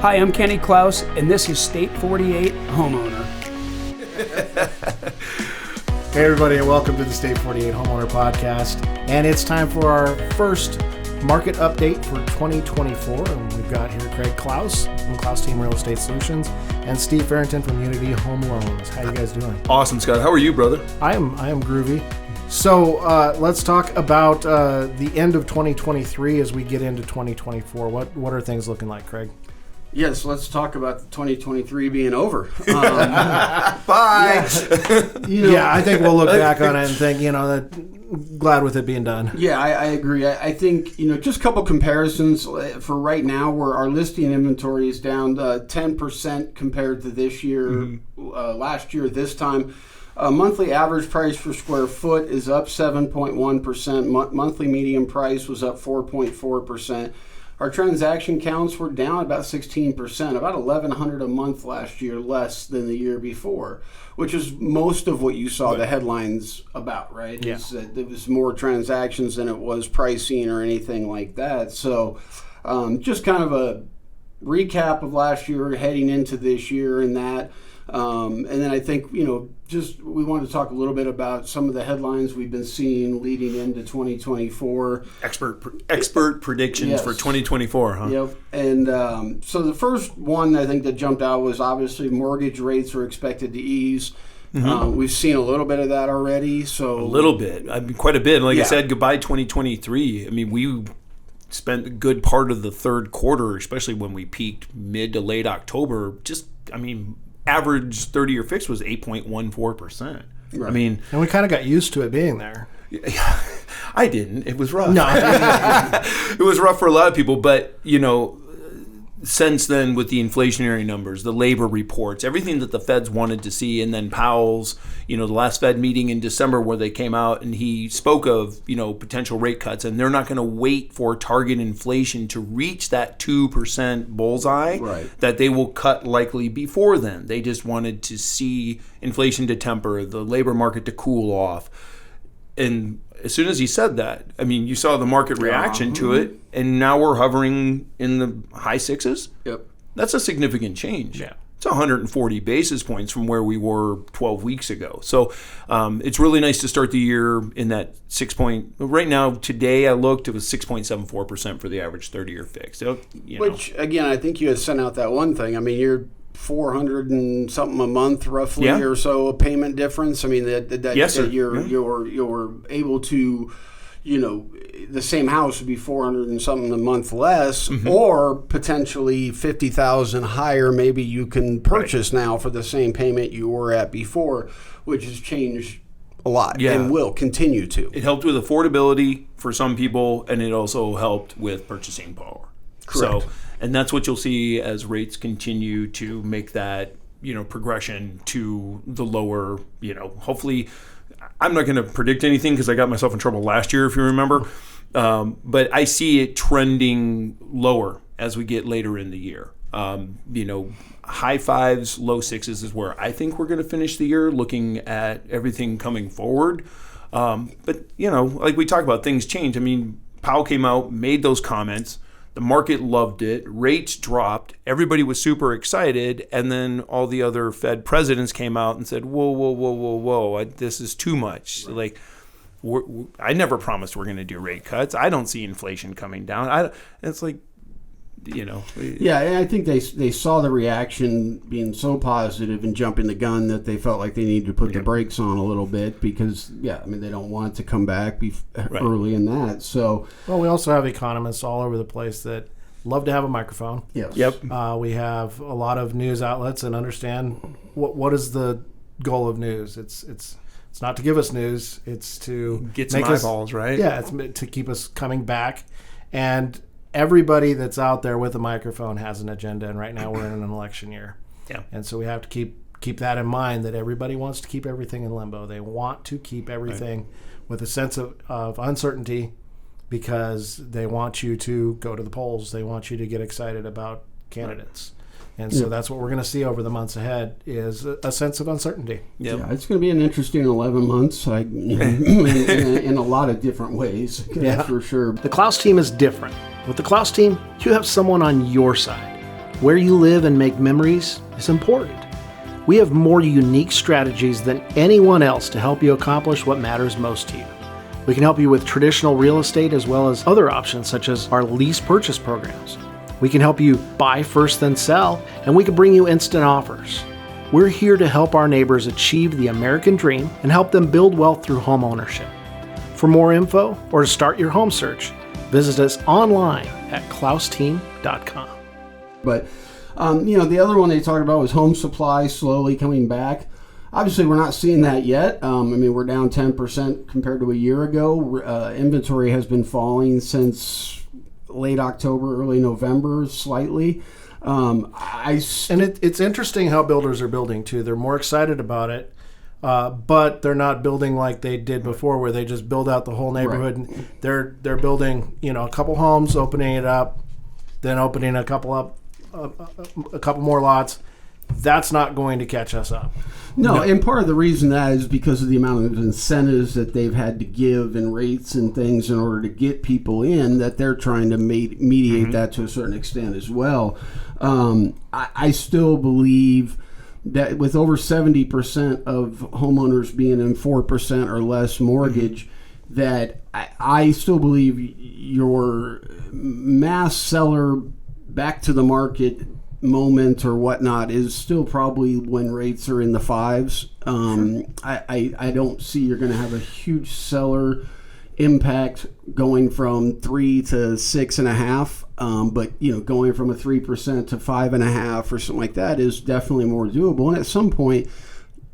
Hi, I'm Kraig Klaus, and this is State 48 Homeowner. Hey everybody, and welcome to the State 48 Homeowner Podcast. And it's time for our first market update for 2024. And we've got here Kraig Klaus from Klaus Team Real Estate Solutions and Steve Farrington from Unity Home Loans. How you guys doing? Awesome, Scott. How are you, brother? I am groovy. So let's talk about the end of 2023 as we get into 2024. What are things looking like, Kraig? Yes, let's talk about 2023 being over. Bye. Yeah, I think we'll look back on it and think, glad with it being done. Yeah, I agree. I think, just a couple comparisons for right now, where our listing inventory is down 10% compared to this year, last year, this time. Monthly average price per square foot is up 7.1%. Monthly median price was up 4.4%. Our transaction counts were down about 16%, about 1,100 a month last year, less than the year before, which is most of what you saw the headlines about, right? Yeah. There was more transactions than it was pricing or anything like that. So just kind of a recap of last year heading into this year and that. And then I think, we wanted to talk a little bit about some of the headlines we've been seeing leading into 2024. Expert predictions for 2024, huh? Yep. And so the first one I think that jumped out was obviously mortgage rates are expected to ease. We've seen a little bit of that already. So A little bit. I mean, quite a bit. Like I said, goodbye 2023. I mean, we spent a good part of the third quarter, especially when we peaked mid to late October, average 30-year fix was 8.14%. Right. I mean, And we kind of got used to it being there. I didn't. It was rough. No. It was rough for a lot of people, but, since then with the inflationary numbers, the labor reports, everything that the Feds wanted to see, and then Powell's, the last Fed meeting in December where they came out and he spoke of, potential rate cuts, and they're not going to wait for target inflation to reach that 2% bullseye, right, that they will cut likely before then. They just wanted to see inflation to temper, the labor market to cool off. And as soon as he said that, you saw the market reaction to it, and now we're hovering in the high sixes. Yep. That's a significant change. Yeah. It's 140 basis points from where we were 12 weeks ago. So it's really nice to start the year in that right now, today I looked, it was 6.74% for the average 30-year fix. So, Which, again, I think you had sent out that one thing. You're 400 and something a month, roughly, or so, a payment difference. That you're able to, the same house would be 400 and something a month less, or potentially 50,000 higher. Maybe you can purchase now for the same payment you were at before, which has changed a lot and will continue to. It helped with affordability for some people, and it also helped with purchasing power. Correct. So, and that's what you'll see as rates continue to make that, progression to the lower, hopefully. I'm not going to predict anything because I got myself in trouble last year, if you remember. But I see it trending lower as we get later in the year. High fives, low sixes is where I think we're going to finish the year, looking at everything coming forward. But, like we talked about, things change. Powell came out, made those comments. The market loved it. Rates dropped. Everybody was super excited. And then all the other Fed presidents came out and said, whoa, this is too much. Right. I never promised we're going to do rate cuts. I don't see inflation coming down. It's like, Yeah, and I think they saw the reaction being so positive and jumping the gun that they felt like they needed to put the brakes on a little bit because, they don't want it to come back early in that. So, Well, we also have economists all over the place that love to have a microphone. yes. Yep. We have a lot of news outlets and understand what is the goal of news. It's not to give us news. It's to Get some make us, eyeballs, right? Yeah, it's to keep us coming back. And everybody that's out there with a microphone has an agenda, and right now we're in an election year. Yeah. And so we have to keep that in mind, that everybody wants to keep everything in limbo. They want to keep everything with a sense of uncertainty because they want you to go to the polls. They want you to get excited about candidates. And so that's what we're going to see over the months ahead is a sense of uncertainty. Yep. Yeah, it's going to be an interesting 11 months in a lot of different ways, that's for sure. The Klaus Team is different. With the Klaus Team, you have someone on your side. Where you live and make memories is important. We have more unique strategies than anyone else to help you accomplish what matters most to you. We can help you with traditional real estate as well as other options such as our lease purchase programs. We can help you buy first then sell, and we can bring you instant offers. We're here to help our neighbors achieve the American dream and help them build wealth through home ownership. For more info or to start your home search, visit us online at klausteam.com. But, the other one they talked about was home supply slowly coming back. Obviously, we're not seeing that yet. We're down 10% compared to a year ago. Inventory has been falling since late October, early November, slightly. It's interesting how builders are building, too. They're more excited about it, but they're not building like they did before, where they just build out the whole neighborhood. Right. And they're building, a couple homes, opening it up, then opening a couple more lots. That's not going to catch us up. No, and part of the reason that is because of the amount of incentives that they've had to give and rates and things in order to get people in, that they're trying to mediate that to a certain extent as well. I still believe that with over 70% of homeowners being in 4% or less mortgage, that I still believe your mass seller back to the market moment or whatnot is still probably when rates are in the fives. I don't see you're going to have a huge seller impact going from 3 to 6.5, but going from a 3% to 5.5 or something like that is definitely more doable. And at some point,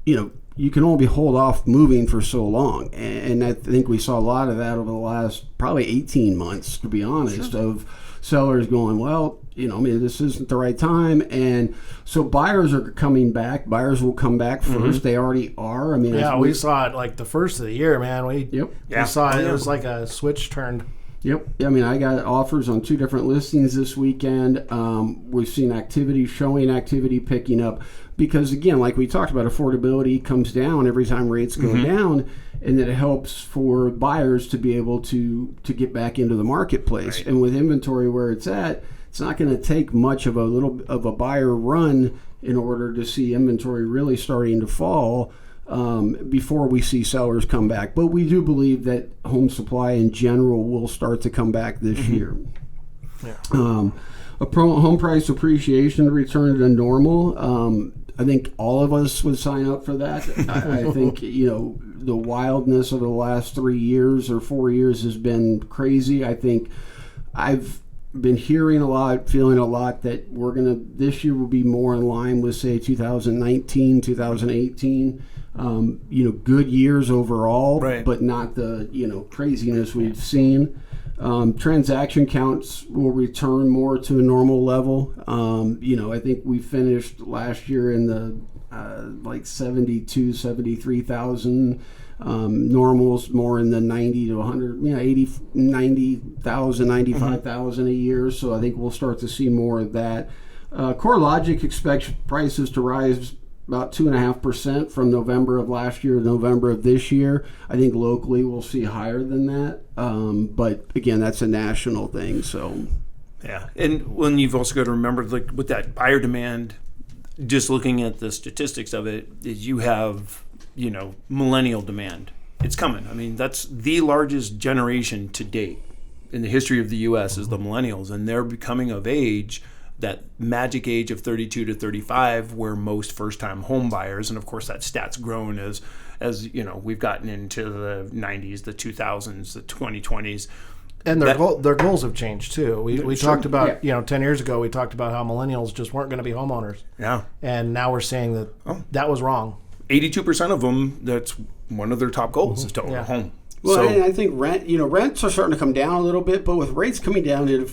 you can only hold off moving for so long, and I think we saw a lot of that over the last probably 18 months, to be honest, of sellers going, well, this isn't the right time. And so buyers are coming back. Buyers will come back first. They already are. We saw it like the first of the year, man. We saw it. It was like a switch turned. Yep. I got offers on 2 different listings this weekend. We've seen showing activity picking up because, again, like we talked about, affordability comes down every time rates go down, and that it helps for buyers to be able to get back into the marketplace. Right. And with inventory where it's at, it's not going to take much of a buyer run in order to see inventory really starting to fall before we see sellers come back. But we do believe that home supply in general will start to come back this year. Yeah. Home price appreciation to return to normal. I think all of us would sign up for that. I think, the wildness of the last 3 years or 4 years has been crazy. I think I've been hearing a lot, feeling a lot that this year will be more in line with, say, 2019, 2018. Good years overall, right, but not the, craziness we've seen. Transaction counts will return more to a normal level. I think we finished last year in the 72, 73,000. Normals more in the 90 to 100, 80, 90,000, 95,000 a year. So I think we'll start to see more of that. CoreLogic expects prices to rise about 2.5% from November of last year to November of this year. I think locally we'll see higher than that. But again, that's a national thing. So yeah, and when you've also got to remember, like with that buyer demand, just looking at the statistics of it, is you have millennial demand. It's coming. That's the largest generation to date in the history of the U.S. is the millennials, and they're becoming of age, that magic age of 32 to 35, where most first-time home buyers, and of course that stat's grown as we've gotten into the 90s, the 2000s, the 2020s. And their goals have changed too. We talked about 10 years ago we talked about how millennials just weren't going to be homeowners. Yeah. And now we're saying that that was wrong. 82% of them, that's one of their top goals is to own a home. Well, and I think rents are starting to come down a little bit, but with rates coming down, it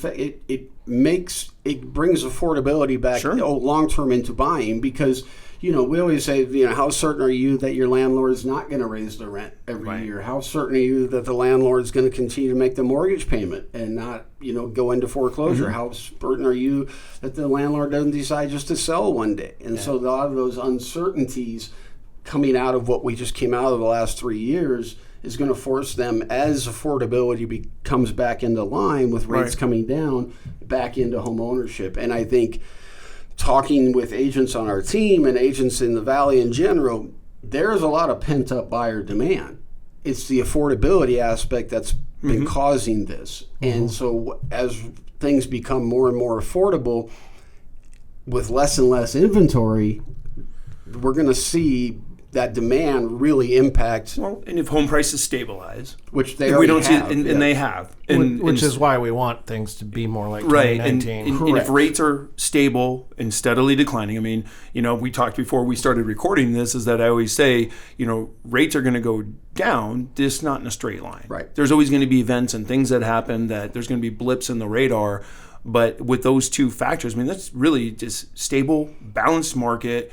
brings affordability back long term into buying, because we always say, how certain are you that your landlord's not going to raise the rent every year? How certain are you that the landlord's going to continue to make the mortgage payment and not go into foreclosure? How certain are you that the landlord doesn't decide just to sell one day? And so a lot of those uncertainties coming out of what we just came out of the last 3 years is going to force them, as affordability comes back into line with rates coming down, back into home ownership. And I think talking with agents on our team and agents in the Valley in general, there's a lot of pent-up buyer demand. It's the affordability aspect that's been causing this. And so as things become more and more affordable with less and less inventory, we're going to see that demand really impact. Well, and if home prices stabilize, which they we don't have, see, and they have, and, which is why we want things to be more like right. 2019. And if rates are stable and steadily declining, I mean, we talked before we started recording this, is that I always say, rates are going to go down, just not in a straight line. Right. There's always going to be events and things that happen that there's going to be blips in the radar, but with those two factors, I mean, that's really just stable, balanced market.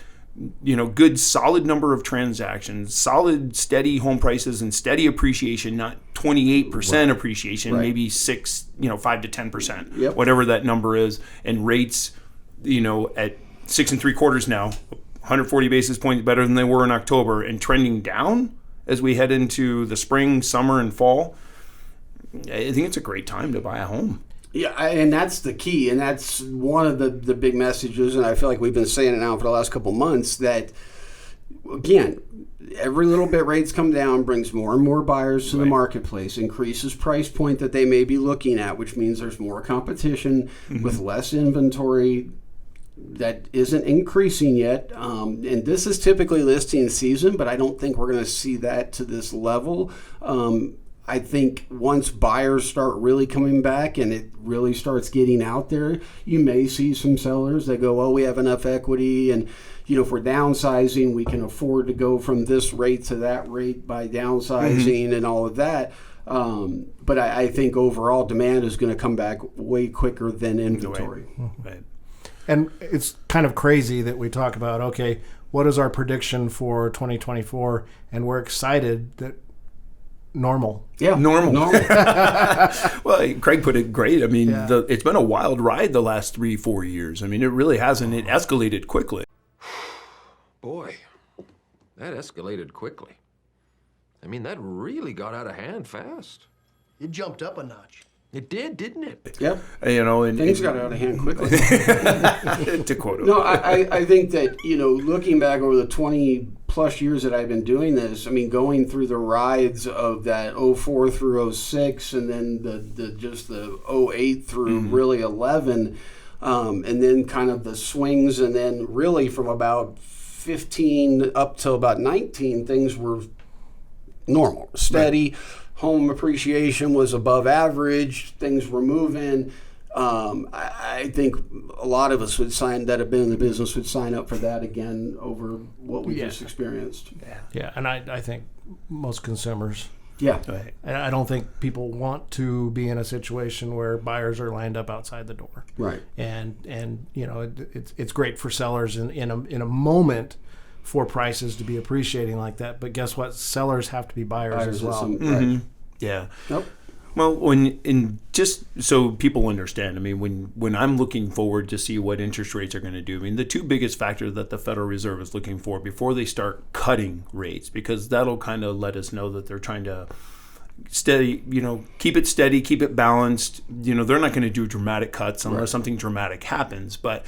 Good solid number of transactions, solid steady home prices and steady appreciation, not 28% appreciation, maybe 5 to 10%, whatever that number is, and rates, at 6 3/4 now, 140 basis points better than they were in October, and trending down as we head into the spring, summer, and fall. I think it's a great time to buy a home. Yeah, and that's the key, and that's one of the big messages, and I feel like we've been saying it now for the last couple months, that, again, every little bit rates come down brings more and more buyers to the marketplace, increases price point that they may be looking at, which means there's more competition with less inventory that isn't increasing yet. And this is typically listing season, but I don't think we're going to see that to this level. I think once buyers start really coming back and it really starts getting out there, you may see some sellers that go, we have enough equity, and if we're downsizing, we can afford to go from this rate to that rate by downsizing and all of that. But I think overall demand is going to come back way quicker than inventory. Right. And it's kind of crazy that we talk about, okay, what is our prediction for 2024? And we're excited that normal. Yeah, normal. Well, Kraig put it great. I mean, it's been a wild ride the last 3-4 years. I mean, it really hasn't. It escalated quickly. Boy, that escalated quickly. I mean, that really got out of hand fast. It jumped up a notch. It did, didn't it? Yep. And things got out of hand quickly. To quote him. No, I think that, looking back over the 20 plus years that I've been doing this, I mean, going through the rides of that 04 through 06 and then the 08 through really 11, and then kind of the swings, and then really from about 15 up till about 19, things were normal, steady. Right. Home appreciation was above average. Things were moving. I think a lot of us that have been in the business would sign up for that again over what we just experienced. Yeah, and I think most consumers. Yeah. Right. And I don't think people want to be in a situation where buyers are lined up outside the door. Right. And it's great for sellers in a moment for prices to be appreciating like that, but guess what? Sellers have to be buyers as well. Right. Yeah. Nope. Well, just so people understand, I mean, when I'm looking forward to see what interest rates are going to do, I mean, the two biggest factors that the Federal Reserve is looking for before they start cutting rates, because that'll kind of let us know that they're trying to keep it steady, keep it balanced. They're not going to do dramatic cuts unless something dramatic happens, but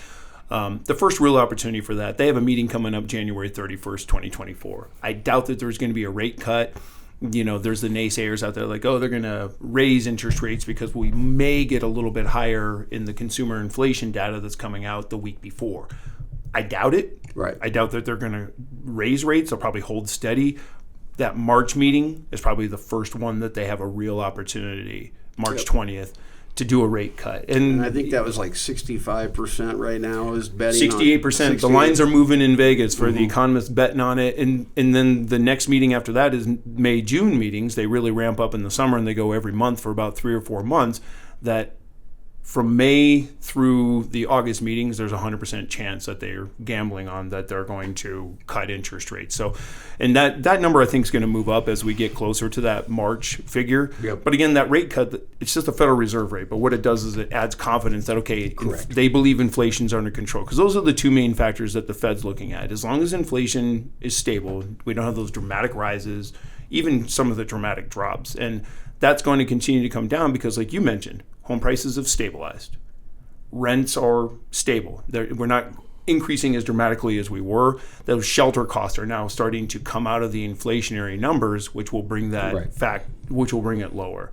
the first real opportunity for that, they have a meeting coming up January 31st, 2024. I doubt that there's going to be a rate cut. There's the naysayers out there like, they're going to raise interest rates because we may get a little bit higher in the consumer inflation data that's coming out the week before. I doubt it. Right. I doubt that they're going to raise rates. They'll probably hold steady. That March meeting is probably the first one that they have a real opportunity, March 20th. To do a rate cut. And I think that was like 65% right now is betting 68%. On the lines are moving in Vegas for the economists betting on it. And then the next meeting after that is May-June meetings. They really ramp up in the summer and they go every month for about 3 or 4 months. That from May through the August meetings, there's a 100% chance that they're gambling on that they're going to cut interest rates. So, and that number I think is going to move up as we get closer to that March figure. Yep. But again, that rate cut, it's just a Federal Reserve rate. But what it does is it adds confidence that, okay, they believe inflation's under control. Because those are the two main factors that the Fed's looking at. As long as inflation is stable, we don't have those dramatic rises, even some of the dramatic drops. And that's going to continue to come down because, like you mentioned, home prices have stabilized. Rents are stable. We're not increasing as dramatically as we were, those shelter costs are now starting to come out of the inflationary numbers, which will bring that which will bring it lower.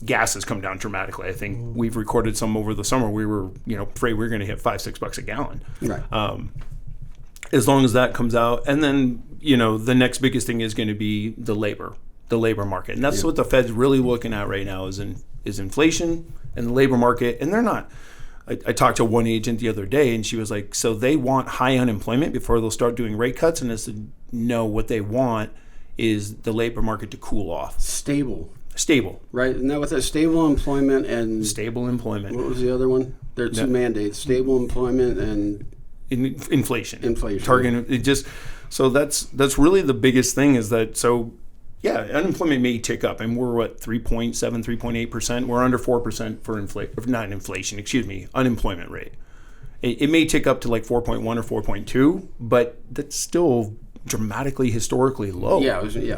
Gas has come down dramatically. I think we've recorded some over the summer. We were, afraid we were going to hit $5-6 a gallon. Right. As long as that comes out, and then the next biggest thing is going to be the labor market, and that's what the Fed's really looking at right now is inflation and the labor market. And they're not. I talked to one agent the other day, and she was like, "So they want high unemployment before they'll start doing rate cuts?" And I said, "No, what they want is the labor market to cool off, Stable. Right? And that with a stable employment and Stable employment. What was the other one? There are two mandates: stable employment and inflation. Target. So that's really the biggest thing is that. So yeah, unemployment may tick up, and we're 3.7, 3.8%. We're under 4% for unemployment rate. It may tick up to like 4.1 or 4.2, but that's still dramatically historically low. Yeah, exactly.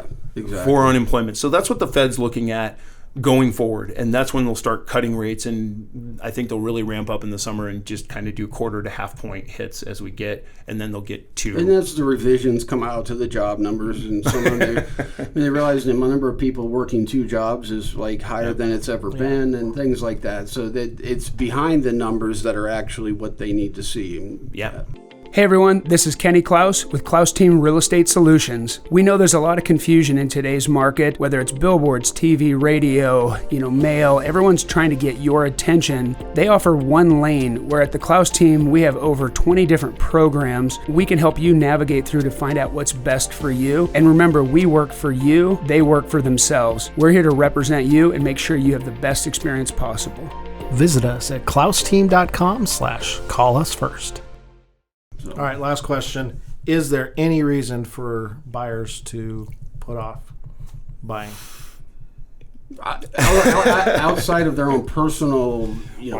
For unemployment. So that's what the Fed's looking at going forward, and that's when they'll start cutting rates, and I think they'll really ramp up in the summer and just kind of do quarter to half point hits as we get, and then they'll get to. And as the revisions come out to the job numbers, and they realize the number of people working 2 jobs is like higher than it's ever been, and things like that. So that it's behind the numbers that are actually what they need to see. Yeah. Hey everyone, this is Kraig Klaus with Klaus Team Real Estate Solutions. We know there's a lot of confusion in today's market, whether it's billboards, TV, radio, mail. Everyone's trying to get your attention. They offer one lane, where at the Klaus Team, we have over 20 different programs. We can help you navigate through to find out what's best for you. And remember, we work for you, they work for themselves. We're here to represent you and make sure you have the best experience possible. Visit us at klausteam.com/call us first. All right, last question. Is there any reason for buyers to put off buying? Outside of their own personal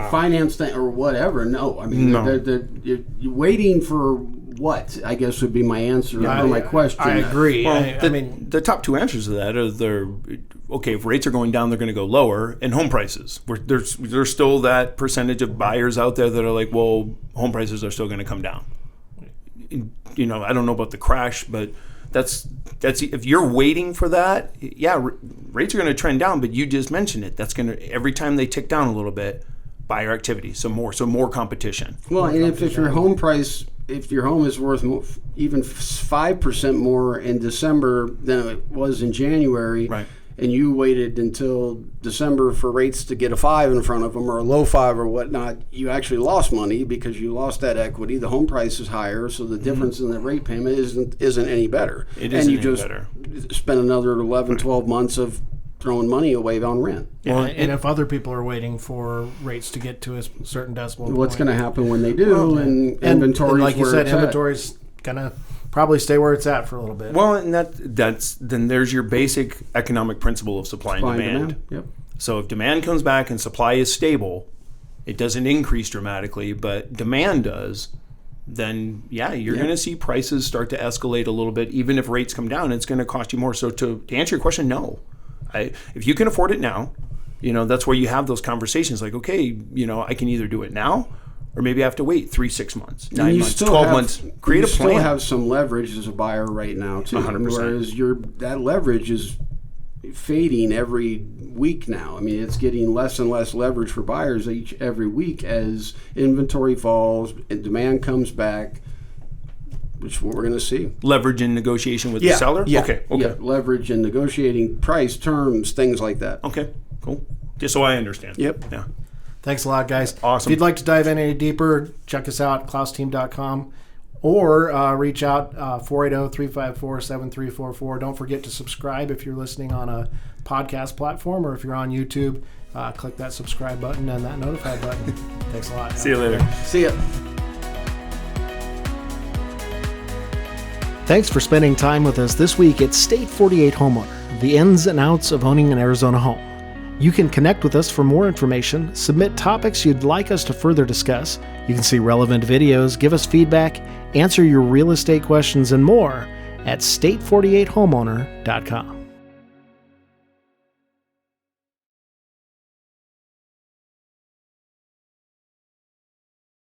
finance thing or whatever, no. I mean, you're waiting for what, I guess would be my answer for my question. I agree. Well, the top 2 answers to that are if rates are going down, they're going to go lower, and home prices. There's still that percentage of buyers out there that are like, well, home prices are still going to come down. I don't know about the crash, but that's if you're waiting for that, rates are going to trend down. But you just mentioned it. That's going to every time they tick down a little bit, buyer activity, so more competition. Well, and if your home is worth even 5% more in December than it was in January, right, and you waited until December for rates to get a 5 in front of them or a low 5 or whatnot, you actually lost money because you lost that equity. The home price is higher, so the difference in the rate payment isn't any better. It isn't any just better. Spend another 11, 12 months of throwing money away on rent. Well, and if other people are waiting for rates to get to a certain decimal point, what's going to happen when they do? And inventory, and like you said, inventory's going to probably stay where it's at for a little bit. Well, and then there's your basic economic principle of supply and demand. Yep. So if demand comes back and supply is stable, it doesn't increase dramatically, but demand does, then you're going to see prices start to escalate a little bit. Even if rates come down, it's going to cost you more. So to answer your question, no. If you can afford it now, that's where you have those conversations like, okay, I can either do it now, or maybe I have to wait 3, 6 months, 9 months, 12 months. Create a plan. You still have some leverage as a buyer right now, too. 100%. Whereas that leverage is fading every week now. I mean, it's getting less and less leverage for buyers every week as inventory falls and demand comes back, which is what we're going to see. Leverage in negotiation with the seller? Yeah. Okay. Yeah, leverage in negotiating price, terms, things like that. Okay, cool. Just so I understand. Yep. Yeah. Thanks a lot, guys. Awesome. If you'd like to dive in any deeper, check us out at klausteam.com or reach out 480-354-7344. Don't forget to subscribe if you're listening on a podcast platform, or if you're on YouTube, click that subscribe button and that notify button. Thanks a lot. See you later. See ya. Thanks for spending time with us this week at State 48 Homeowner, the ins and outs of owning an Arizona home. You can connect with us for more information, submit topics you'd like us to further discuss. You can see relevant videos, give us feedback, answer your real estate questions, and more at state48homeowner.com.